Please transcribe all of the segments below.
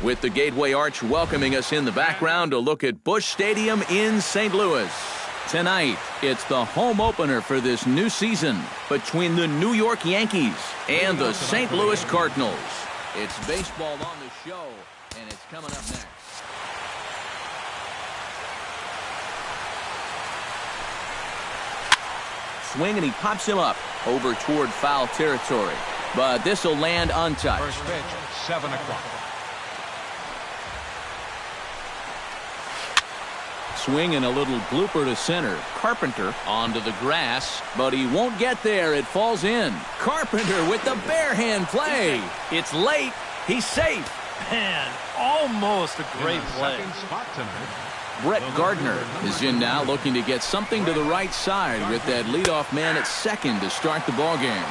With the Gateway Arch welcoming us in the background to look at Busch Stadium in St. Louis. Tonight, it's the home opener for this new season between the New York Yankees and the St. Louis Cardinals. It's baseball on the show, and it's coming up next. Swing, and he pops him up over toward foul territory. But this will land untouched. First pitch, 7 o'clock. Swing and a little blooper to center. Carpenter onto the grass, but he won't get there. It falls in. Carpenter with the bare hand play. It's late. He's safe. Man, almost a great play. Second spot tonight. Brett Gardner is in now, looking to get something to the right side with that leadoff man at second to start the ball game.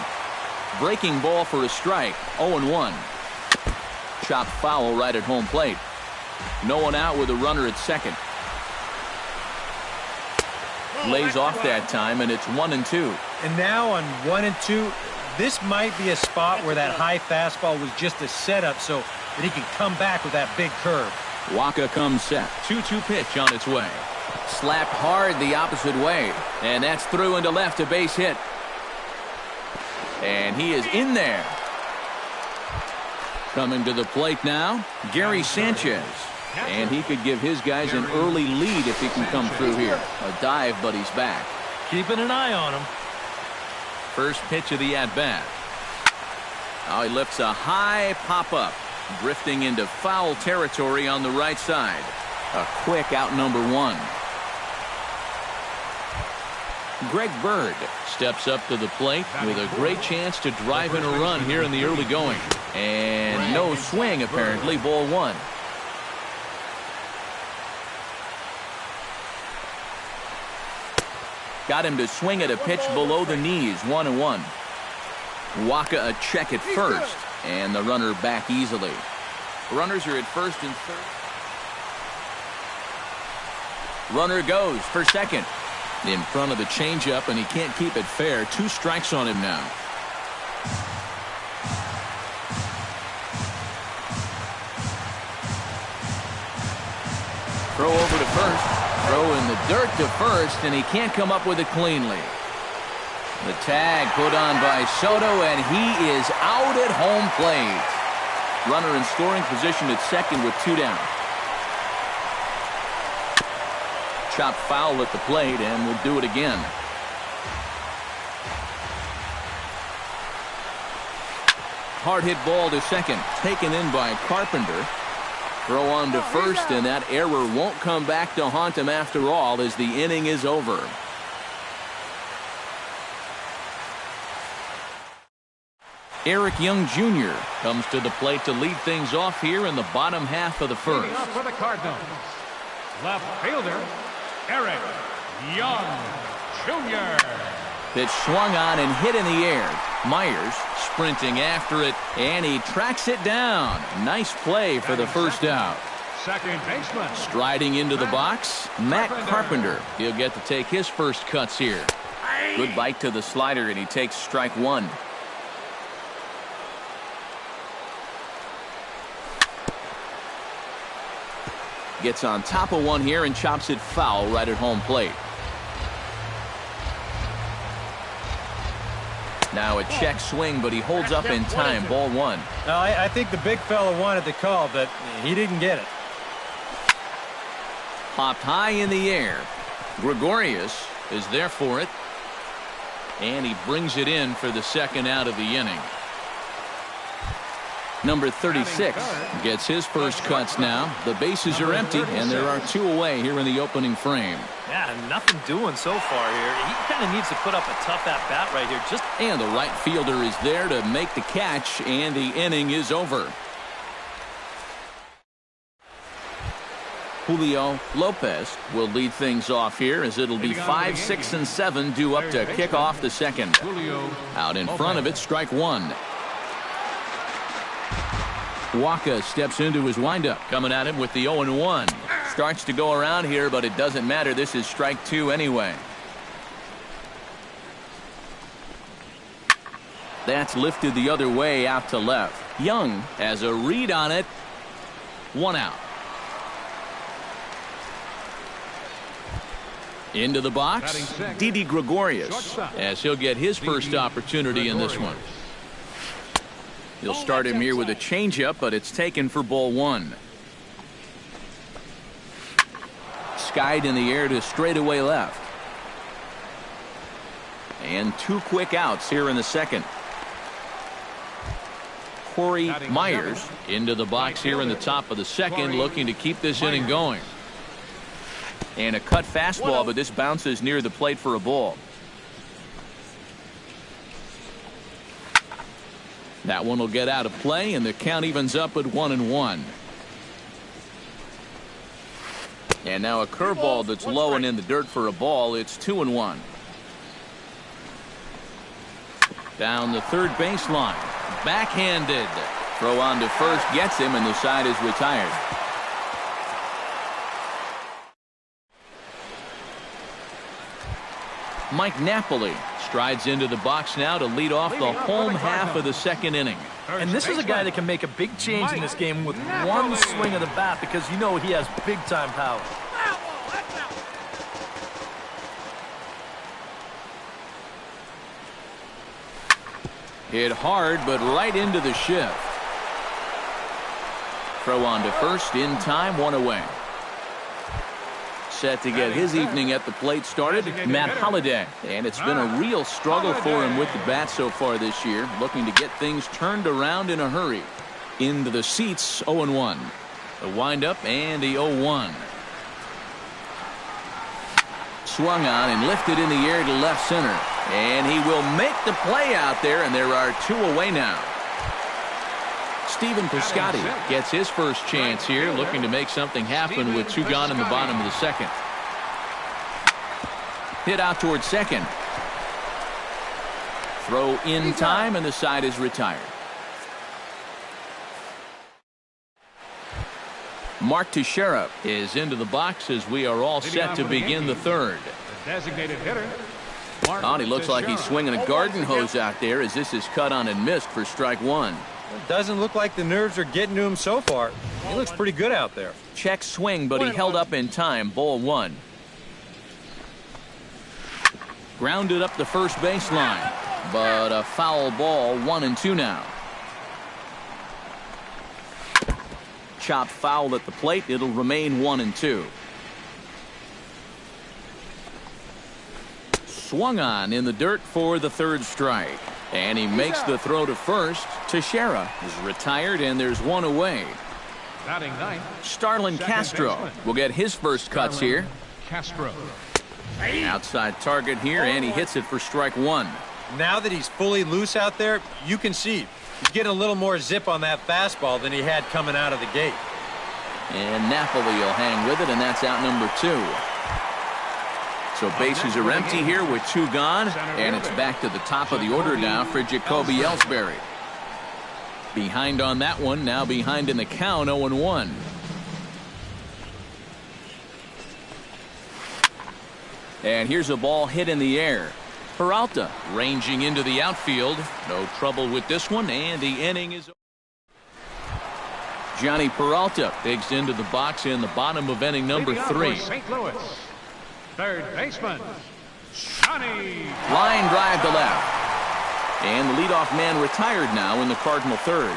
Breaking ball for a strike. 0-1. Chopped foul right at home plate. No one out with a runner at second. Lays off that time, and it's 1-2. And now on 1-2, this might be a spot where that high fastball was just a setup so that he can come back with that big curve. Waka comes set. 2-2 pitch on its way. Slapped hard the opposite way. And that's through into left, a base hit. And he is in there. Coming to the plate now, Gary Sanchez. And he could give his guys an early lead if he can come through here. A dive, but he's back. Keeping an eye on him. First pitch of the at-bat. Oh, he lifts a high pop-up. Drifting into foul territory on the right side. A quick out number 1. Greg Bird steps up to the plate with a great chance to drive in a run here in the early going. And no swing, apparently. Ball 1. Got him to swing at a pitch below the knees. 1-1. Waka a check at first. And the runner back easily. Runners are at first and third. Runner goes for second. In front of the changeup, and he can't keep it fair. 2 strikes on him now. Throw over to first. Throw in the dirt to first, and he can't come up with it cleanly. The tag put on by Soto, and he is out at home plate. Runner in scoring position at second with 2 down. Chopped foul at the plate, and we'll do it again. Hard hit ball to second, taken in by Carpenter. Throw on to first, and that error won't come back to haunt him after all as the inning is over. Eric Young Jr. comes to the plate to lead things off here in the bottom half of the first. For the Cardinals, left fielder, Eric Young Jr. Pitch swung on and hit in the air. Myers sprinting after it, and he tracks it down. Nice play for the first out. Second baseman. Striding into the box, Matt Carpenter. He'll get to take his first cuts here. Good bite to the slider, and he takes strike 1. Gets on top of one here and chops it foul right at home plate. Now a check swing, but he holds up in time. Ball 1. I think the big fella wanted the call, but he didn't get it. Popped high in the air. Gregorius is there for it. And he brings it in for the second out of the inning. Number 36 gets his first cuts now. The bases are empty, and there are 2 away here in the opening frame. Yeah, nothing doing so far here. He kind of needs to put up a tough at-bat right here. And the right fielder is there to make the catch, and the inning is over. Julio Lopez will lead things off here as it'll be 5, 6, and 7 due up to kick off the second. Out in front of it, strike 1. Waka steps into his windup, coming at him with the 0-1. Starts to go around here, but it doesn't matter. This is strike 2 anyway. That's lifted the other way out to left. Young has a read on it. 1 out. Into the box, Didi Gregorius, as he'll get his first opportunity in this one. He'll start him here with a changeup, but it's taken for ball 1. Skied in the air to straightaway left. And 2 quick outs here in the second. Corey Myers into the box here in the top of the second, looking to keep this inning going. And a cut fastball, but this bounces near the plate for a ball. That one will get out of play, and the count evens up at 1-1. And now a curveball that's low and in the dirt for a ball. It's 2-1. Down the third baseline. Backhanded. Throw on to first gets him, and the side is retired. Mike Napoli strides into the box now to lead off the home half of the second inning. And this is a guy that can make a big change in this game with one swing of the bat, because you know he has big-time power. Hit hard, but right into the shift. Throw on to first in time, 1 away. Set to get his evening at the plate started, Matt Holliday. And it's been a real struggle for him with the bat so far this year, looking to get things turned around in a hurry. Into the seats, 0-1. The windup and the 0-1. Swung on and lifted in the air to left center. And he will make the play out there, and there are 2 away now. Stephen Piscotty gets his first chance here, looking to make something happen with 2 gone in the bottom of the second. Hit out towards second. Throw in time, and the side is retired. Mark Teixeira is into the box as we are all set to begin the third. Designated hitter. He looks like he's swinging a garden hose out there as this is cut on and missed for strike 1. It doesn't look like the nerves are getting to him so far. He looks pretty good out there. Check swing, but he held up in time. Ball 1. Grounded up the first baseline, but a foul ball. 1-2 now. Chopped foul at the plate. It'll remain 1-2. Swung on in the dirt for the third strike. And he makes the throw to first. Teixeira is retired, and there's 1 away. Batting ninth, Starlin Castro will get his first cuts here. Castro. Outside target here, and he hits it for strike 1. Now that he's fully loose out there, you can see he's getting a little more zip on that fastball than he had coming out of the gate. And Napoli will hang with it, and that's out number 2. So bases are empty here with 2 gone, and it's back to the top of the order now for Jacoby Ellsbury. Behind on that one, now behind in the count, 0-1. And here's a ball hit in the air. Peralta ranging into the outfield. No trouble with this one, and the inning is over. Johnny Peralta digs into the box in the bottom of inning number 3. St. Louis. Third baseman, Johnny. Line drive to left. And the leadoff man retired now in the Cardinal third.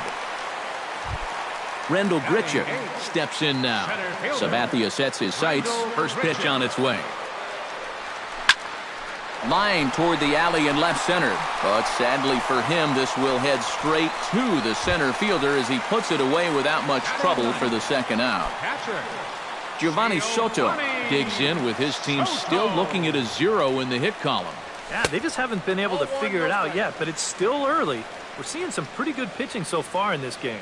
Rendell Grichuk steps in now. Sabathia sets his sights. First pitch on its way. Line toward the alley in left center. But sadly for him, this will head straight to the center fielder as he puts it away without much trouble for the second out. Giovanni Soto digs in with his team still looking at a 0 in the hit column. Yeah, they just haven't been able to figure it out yet, but it's still early. We're seeing some pretty good pitching so far in this game.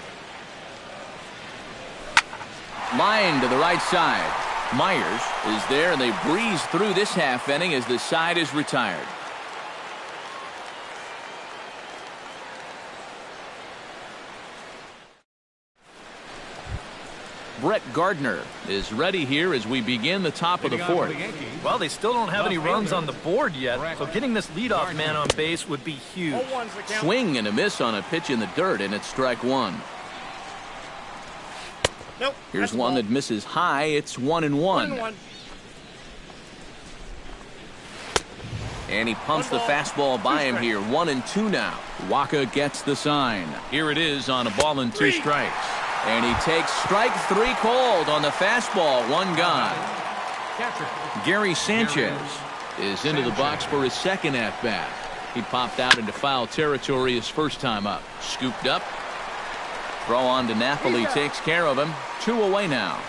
Line to the right side. Myers is there, and they breeze through this half inning as the side is retired. Brett Gardner is ready here as we begin the top of the fourth. Well, they still don't have any runs on the board yet, so getting this leadoff man on base would be huge. Swing and a miss on a pitch in the dirt, and it's strike 1. Nope. Here's that's one ball. that misses high. It's 1-1. 1-1. And he pumps the One ball, fastball by two him strikes. here. 1-2 now. Waka gets the sign. Here it is on a ball and 2 strikes. And he takes strike 3 cold on the fastball. 1 gone. Catcher. Gary Sanchez is into the box for his second at-bat. He popped out into foul territory his first time up. Scooped up. Throw on to Napoli takes care of him. 2 away now.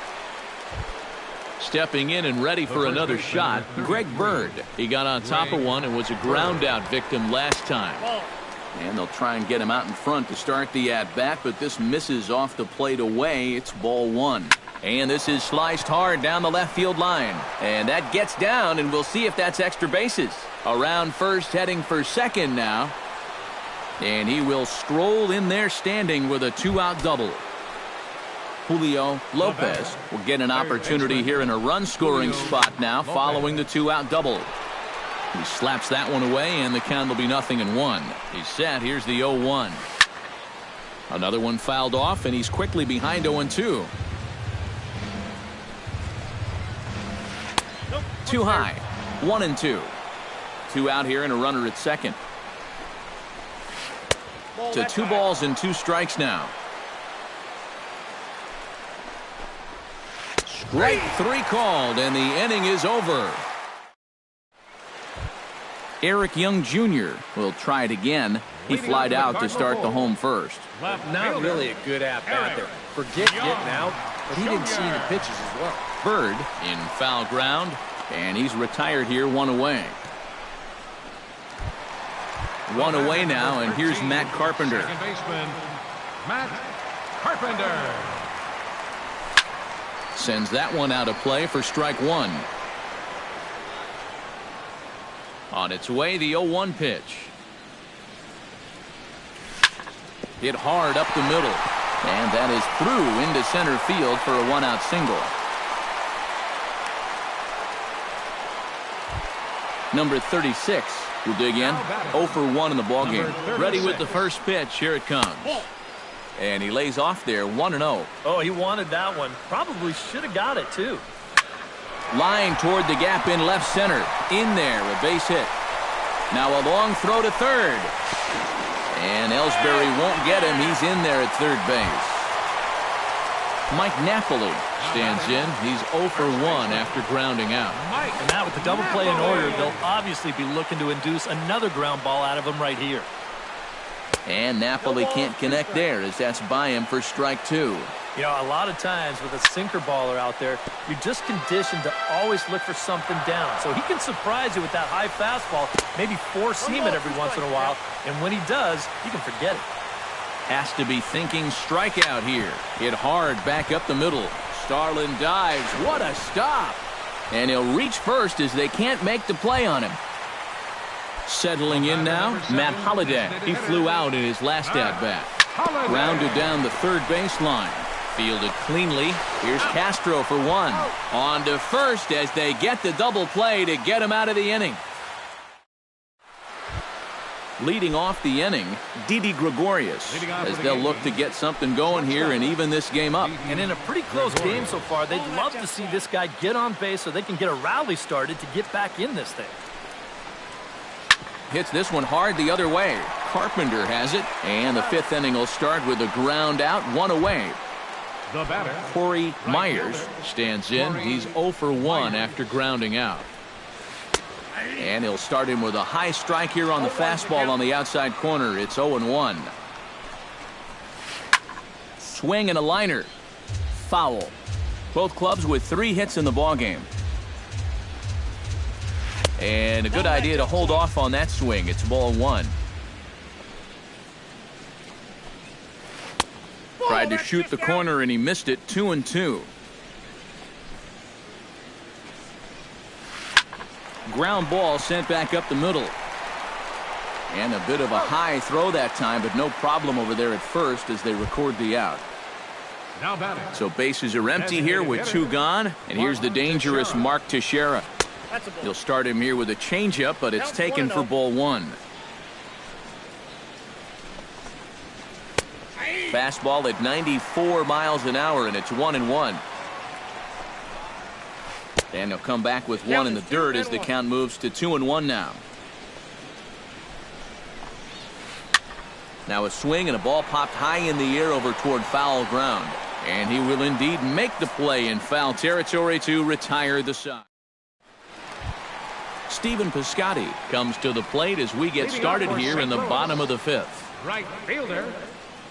Stepping in and ready for another shot, Greg Bird. He got on top of one and was a ground out victim last time. And they'll try and get him out in front to start the at-bat, but this misses off the plate away. It's ball 1. And this is sliced hard down the left field line. And that gets down, and we'll see if that's extra bases. Around first, heading for second now. And he will stroll in there standing with a 2-out double. Julio Lopez will get an opportunity here in a run-scoring spot now following the 2-out double. He slaps that one away, and the count will be 0-1. He's set. Here's the 0-1. Another one fouled off, and he's quickly behind 0-2. Too high. 1-2. 2 out here and a runner at second. To 2 balls and 2 strikes now. Strike 3 called, and the inning is over. Eric Young Jr. will try it again. He flied out to start the home first. Not really a good at-bat there. Forget getting out, but he didn't see any pitches as well. Bird in foul ground, and he's retired here, 1 away. 1 away now, and here's Matt Carpenter. Second baseman, Matt Carpenter. Sends that one out of play for strike 1. On its way, the 0-1 pitch. Hit hard up the middle. And that is through into center field for a 1-out single. Number 36 will dig in. 0 for 1 in the ballgame. Ready with the first pitch. Here it comes. And he lays off there, 1-0. Oh, he wanted that one. Probably should have got it, too. Line toward the gap in left center. In there, a base hit. Now a long throw to third. And Ellsbury won't get him. He's in there at third base. Mike Napoli stands in. He's 0 for 1 after grounding out. And now with the double play in order, they'll obviously be looking to induce another ground ball out of him right here. And Napoli can't connect there as that's by him for strike 2. You know, a lot of times with a sinker baller out there, you're just conditioned to always look for something down. So he can surprise you with that high fastball, maybe four-seam it every once in a while. And when he does, you can forget it. Has to be thinking strikeout here. Hit hard back up the middle. Starlin dives. What a stop. And he'll reach first as they can't make the play on him. Settling in now, Matt Holliday. He flew out in his last at-bat. Rounded down the third baseline. Fielded cleanly. Here's Castro for 1. On to first as they get the double play to get him out of the inning. Leading off the inning, Didi Gregorius, as they'll look to get something going here and even this game up. And in a pretty close game so far, they'd love to see this guy get on base so they can get a rally started to get back in this thing. Hits this one hard the other way. Carpenter has it, and the 5th inning will start with a ground out, 1 away. The batter, Corey Myers stands in. He's 0 for 1 after grounding out. And he'll start him with a high strike here on the fastball on the outside corner. It's 0-1. Swing and a liner. Foul. Both clubs with 3 hits in the ballgame. And a good idea to hold off on that swing. It's ball 1. Tried to shoot the corner and he missed it. 2-2. Ground ball sent back up the middle. And a bit of a high throw that time, but no problem over there at first as they record the out. now batting. So bases are empty here with 2 gone. And here's the dangerous Mark Teixeira. He'll start him here with a changeup, but it's taken for ball 1. Fastball at 94 miles an hour, and it's 1-1. And they'll come back with one in the dirt as the count moves to 2-1 now. Now a swing and a ball popped high in the air over toward foul ground. And he will indeed make the play in foul territory to retire the side. Stephen Piscotty comes to the plate as we get started here in the bottom of the fifth. Right fielder,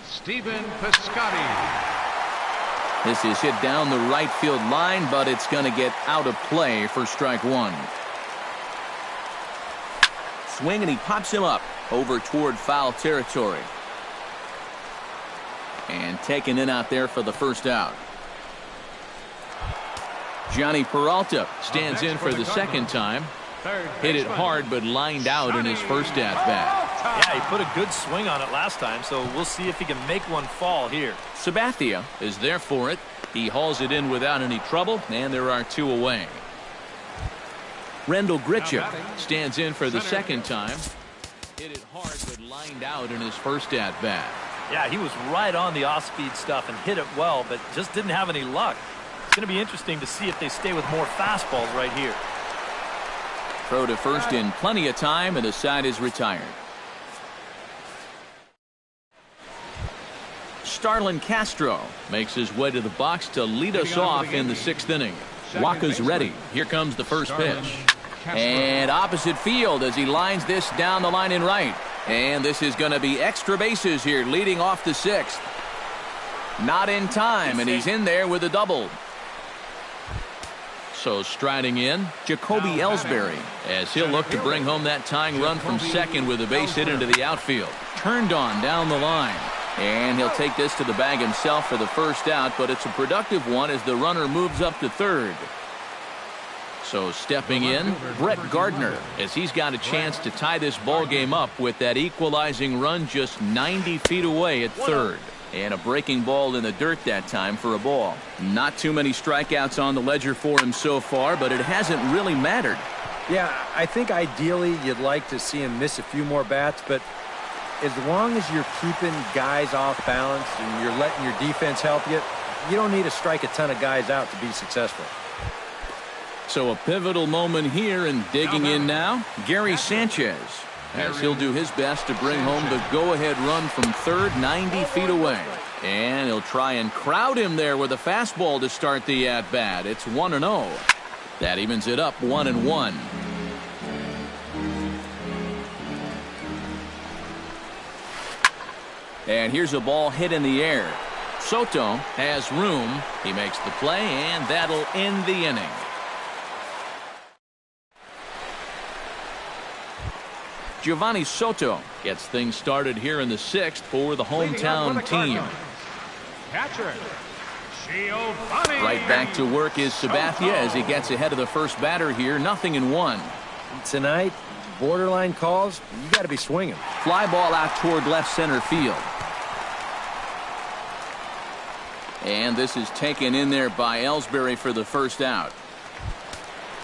Stephen Piscotty. This is hit down the right field line, but it's going to get out of play for strike one. Swing, and he pops him up over toward foul territory. And taken in out there for the first out. Johnny Peralta stands in for the second time. Hit it hard, but lined out in his first at-bat. Yeah, he put a good swing on it last time, so we'll see if he can make one fall here. Sabathia is there for it. He hauls it in without any trouble, and there are two away. Rendell Gritcha stands in for the second time. Hit it hard, but lined out in his first at-bat. Yeah, he was right on the off-speed stuff and hit it well, but just didn't have any luck. It's going to be interesting to see if they stay with more fastballs right here. Throw to first in plenty of time, and the side is retired. Starlin Castro makes his way to the box to lead us off in the sixth inning. Waka's ready. Here comes the first pitch. And opposite field as he lines this down the line in right. And this is going to be extra bases here leading off the sixth. Not in time, and he's in there with a double. So striding in, Jacoby Ellsbury, as he'll look to bring home that tying run from second with a base hit into the outfield. Turned on down the line. And he'll take this to the bag himself for the first out, but it's a productive one as the runner moves up to third. So stepping in, Brett Gardner, as he's got a chance to tie this ball game up with that equalizing run just 90 feet away at third. And a breaking ball in the dirt that time for a ball. Not too many strikeouts on the ledger for him so far, but it hasn't really mattered. Yeah, I think ideally you'd like to see him miss a few more bats, but as long as you're keeping guys off balance and you're letting your defense help you, you don't need to strike a ton of guys out to be successful. So a pivotal moment here, and digging in now, Gary Sanchez, as he'll do his best to bring home the go-ahead run from third, 90 feet away. And he'll try and crowd him there with a fastball to start the at-bat. It's 1-0. That evens it up 1-1. And here's a ball hit in the air. Soto has room. He makes the play, and that'll end the inning. Giovanni Soto gets things started here in the sixth for the hometown team. Catcher, Right back to work is Sabathia as he gets ahead of the first batter here. 0-1. Tonight, borderline calls, you got to be swinging. Fly ball out toward left center field. And this is taken in there by Ellsbury for the first out.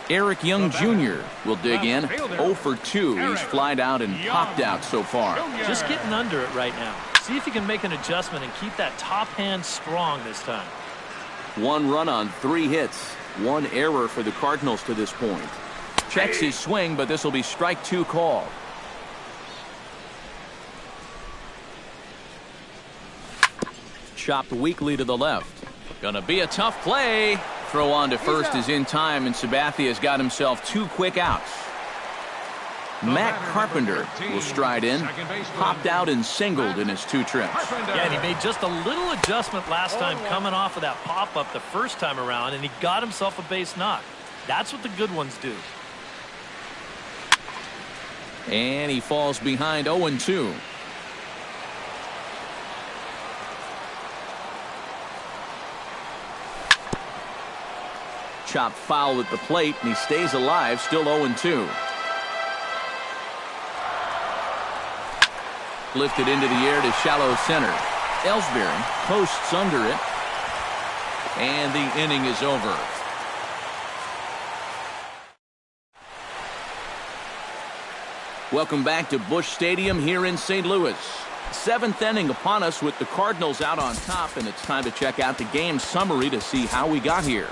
Eric Young Jr. will dig in. 0 for 2. He's flied out and popped out so far. Just getting under it right now. See if he can make an adjustment and keep that top hand strong this time. 1 run on 3 hits. 1 error for the Cardinals to this point. Checks his swing, but this will be strike 2 called. Chopped weakly to the left. Gonna be a tough play. Throw on to first is in time, and Sabathia has got himself 2 quick outs. Matt Carpenter will stride in. Popped out and singled in his 2 trips. Yeah, and he made just a little adjustment last time coming off of that pop-up the first time around, and he got himself a base knock. That's what the good ones do. And he falls behind 0-2. Chopped foul at the plate, and he stays alive, still 0-2. Lifted into the air to shallow center. Ellsbury posts under it, and the inning is over. Welcome back to Busch Stadium here in St. Louis. Seventh inning upon us with the Cardinals out on top, and it's time to check out the game summary to see how we got here.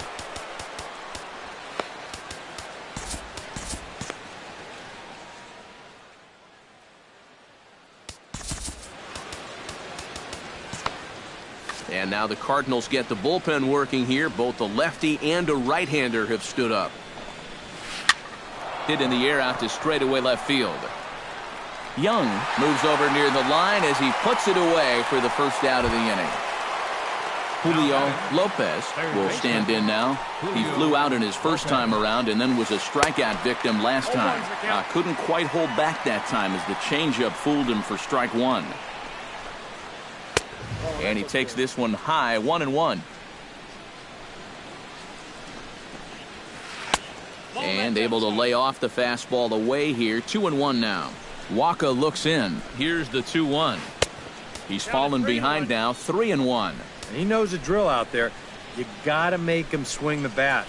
And now the Cardinals get the bullpen working here. Both a lefty and a right-hander have stood up. Hit in the air out to straightaway left field. Young moves over near the line as he puts it away for the first out of the inning. Julio Lopez will stand in now. He flew out in his first time around and then was a strikeout victim last time. Couldn't quite hold back that time as the changeup fooled him for strike one. And he takes this one high, 1-1. And able to lay off the fastball away here, 2-1 now. Waka looks in. Here's the 2-1. He's fallen behind now, 3-1. He knows the drill out there. You got to make him swing the bat.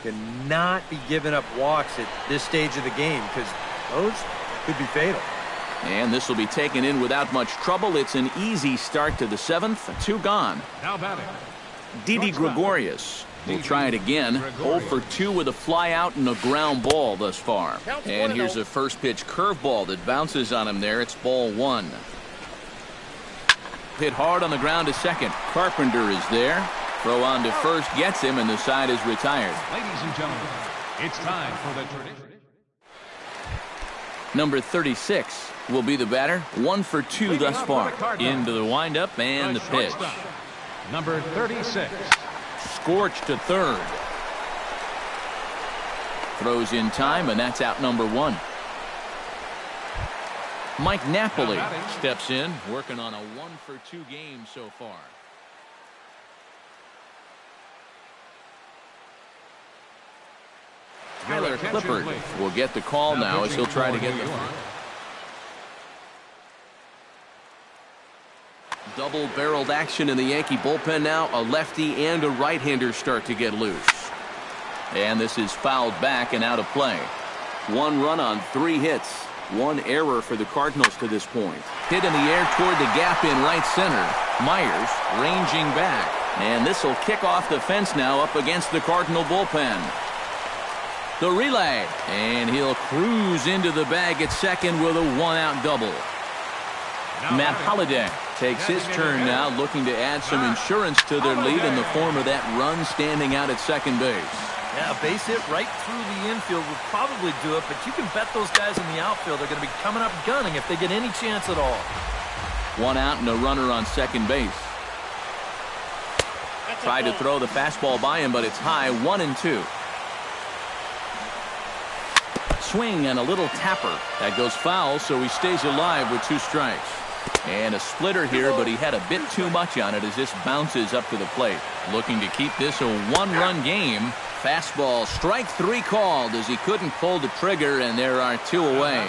Cannot be giving up walks at this stage of the game because those could be fatal. And this will be taken in without much trouble. It's an easy start to the seventh. 2 gone. Now batting, Didi Gregorius will try it again. 0 for 2 with a fly out and a ground ball thus far. And here's a first pitch curveball that bounces on him there. It's ball 1. Hit hard on the ground to second. Carpenter is there. Throw on to first gets him, and the side is retired. ladies and gentlemen, it's time for the tradition. Number 36 will be the batter. 1 for 2 thus far. Into the windup and the pitch. Number 36. Scorched to third. Throws in time, and that's out number 1. Mike Napoli steps in, working on a 1 for 2 game so far. Tyler Clippard will get the call now as he'll try to get the double-barreled action in the Yankee bullpen now. A lefty and a right-hander start to get loose. And this is fouled back and out of play. 1 run on 3 hits. 1 error for the Cardinals to this point. Hit in the air toward the gap in right center. Myers ranging back. And this will kick off the fence now up against the Cardinal bullpen. The relay, and he'll cruise into the bag at second with a 1-out double. Matt Holliday takes his turn now, looking to add some insurance to their lead in the form of that run standing out at second base. Yeah, a base hit right through the infield would probably do it, but you can bet those guys in the outfield are going to be coming up gunning if they get any chance at all. 1 out and a runner on second base. Tried to throw the fastball by him, but it's high, 1-2. Swing and a little tapper. That goes foul, so he stays alive with 2 strikes. And a splitter here, but he had a bit too much on it as this bounces up to the plate. Looking to keep this a 1-run game. Fastball, strike 3 called as he couldn't pull the trigger, and there are 2 away.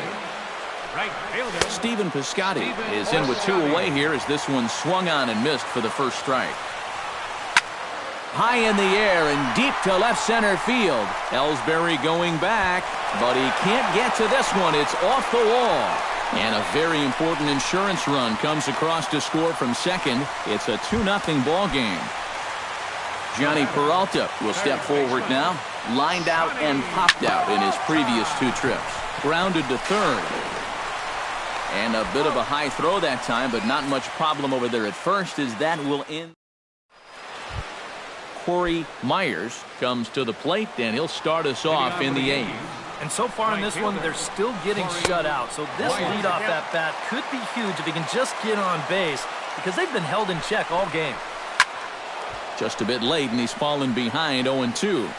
Stephen Piscotty is in with 2 away here as this one swung on and missed for the first strike. High in the air and deep to left center field. Ellsbury going back, but he can't get to this one. It's off the wall. And a very important insurance run comes across to score from second. It's a 2-0 ball game. Johnny Peralta will step forward now. Lined out and popped out in his previous 2 trips. Grounded to third. And a bit of a high throw that time, but not much problem over there at first as that will end. Corey Myers comes to the plate, and he'll start us off in the 8th. And so far in this one, they're still getting shut out. So this leadoff at bat could be huge if he can just get on base because they've been held in check all game. Just a bit late, and he's fallen behind 0-2.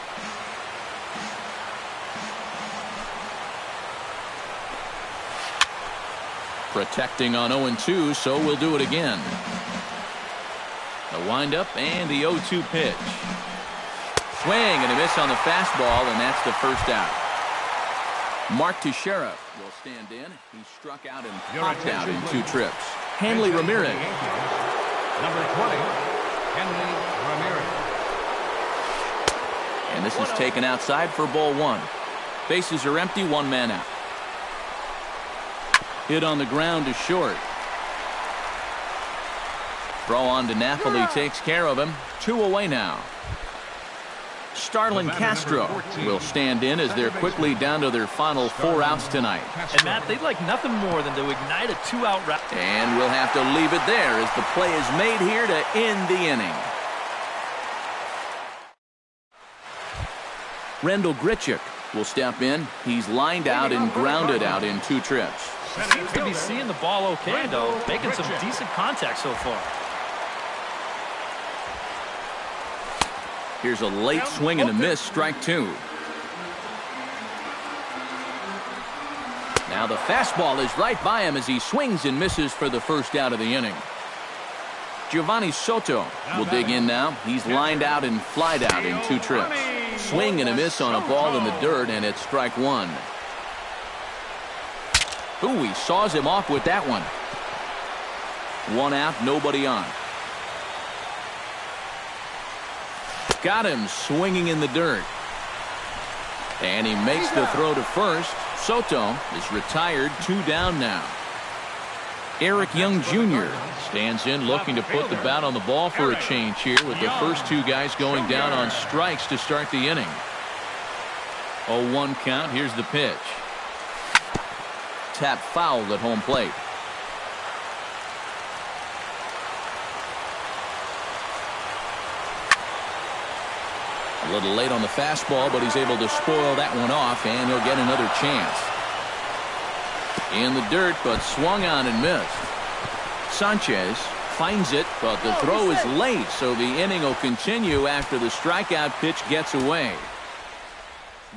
Protecting on 0-2, so we'll do it again. The windup and the 0-2 pitch. Swing and a miss on the fastball, and that's the first out. Mark Teixeira will stand in. He struck out and popped out in 2 trips. Hanley Ramirez. Number 20, Hanley Ramirez. And this is taken outside for ball 1. Bases are empty, 1 man out. Hit on the ground to short. Throw on to Napoli takes care of him. 2 away now. Starlin Castro will stand in as they're quickly down to their final 4 outs tonight. And Matt, they'd like nothing more than to ignite a 2-out route. And we'll have to leave it there as the play is made here to end the inning. Rendell Grichuk will step in. He's lined out and grounded out in 2 trips. Seems to be seeing the ball okay, though, making some decent contact so far. Here's a late swing and a miss, strike 2. Now the fastball is right by him as he swings and misses for the first out of the inning. Giovanni Soto will dig in now. He's lined out and flied out in 2 trips. Swing and a miss on a ball in the dirt, and it's strike 1. Ooh, he saws him off with that one. 1 out, nobody on. Got him swinging in the dirt. And he makes the throw to first. Soto is retired, 2 down now. Eric Young Jr. stands in looking to put the bat on the ball for a change here with the first 2 guys going down on strikes to start the inning. 0-1 count. Here's the pitch. Tap fouled at home plate. A little late on the fastball, but he's able to spoil that one off, and he'll get another chance. In the dirt, but swung on and missed. Sanchez finds it, but the throw is late, so the inning will continue after the strikeout pitch gets away.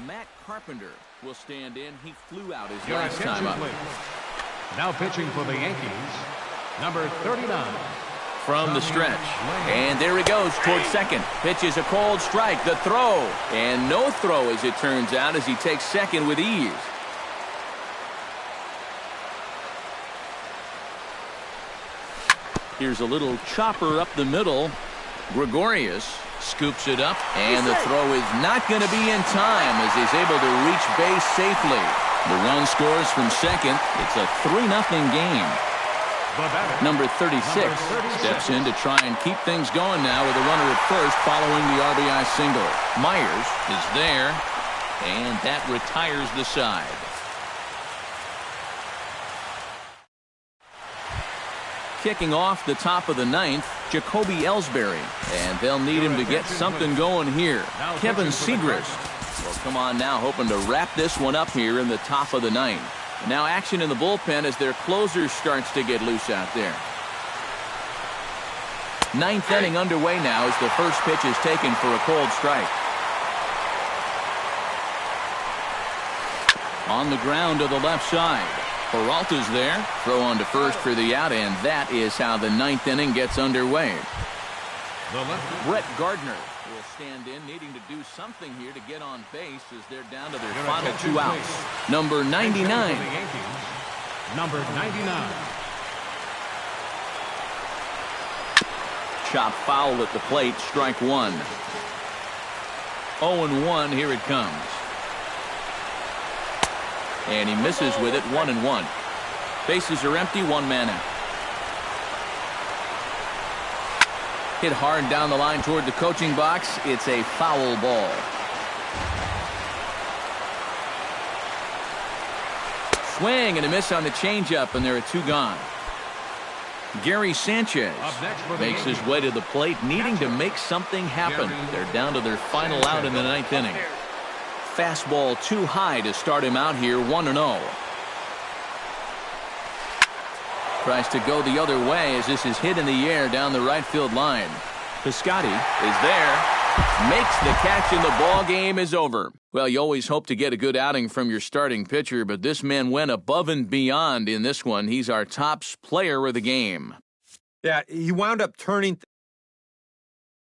Matt Carpenter will stand in. He flew out his last time up. Now pitching for the Yankees, number 39. From the stretch. And there he goes towards second. Pitches a cold strike. The throw. And no throw, as it turns out, as he takes second with ease. Here's a little chopper up the middle. Gregorius scoops it up. And the throw is not going to be in time as he's able to reach base safely. The run scores from second. It's a 3-0 game. Number 36 steps in to try and keep things going now with a runner at first following the RBI single. Myers is there, and that retires the side. Kicking off the top of the 9th, Jacoby Ellsbury, and they'll need him to get something going here. Kevin Segrist will come on now, hoping to wrap this one up here in the top of the 9th. Now action in the bullpen as their closer starts to get loose out there. 9th inning underway now as the first pitch is taken for a cold strike. On the ground to the left side. Peralta's there. Throw on to first for the out, and that is how the 9th inning gets underway. Brett Gardner will stand in, needing to do something here to get on base as they're down to their final 2 outs. Number 99. Number 99. Chop foul at the plate, strike 1. 0-1, here it comes. And he misses with it, 1-1. Bases are empty, 1 man out. Hit hard down the line toward the coaching box. It's a foul ball. Swing and a miss on the changeup, and there are 2 gone. Gary Sanchez makes his way to the plate, needing to make something happen. They're down to their final out in the 9th inning. Fastball too high to start him out here, 1-0. Tries to go the other way as this is hit in the air down the right field line. Piscotty is there, makes the catch, and the ball game is over. Well, you always hope to get a good outing from your starting pitcher, but this man went above and beyond in this one. He's our top player of the game. Yeah, he wound up turning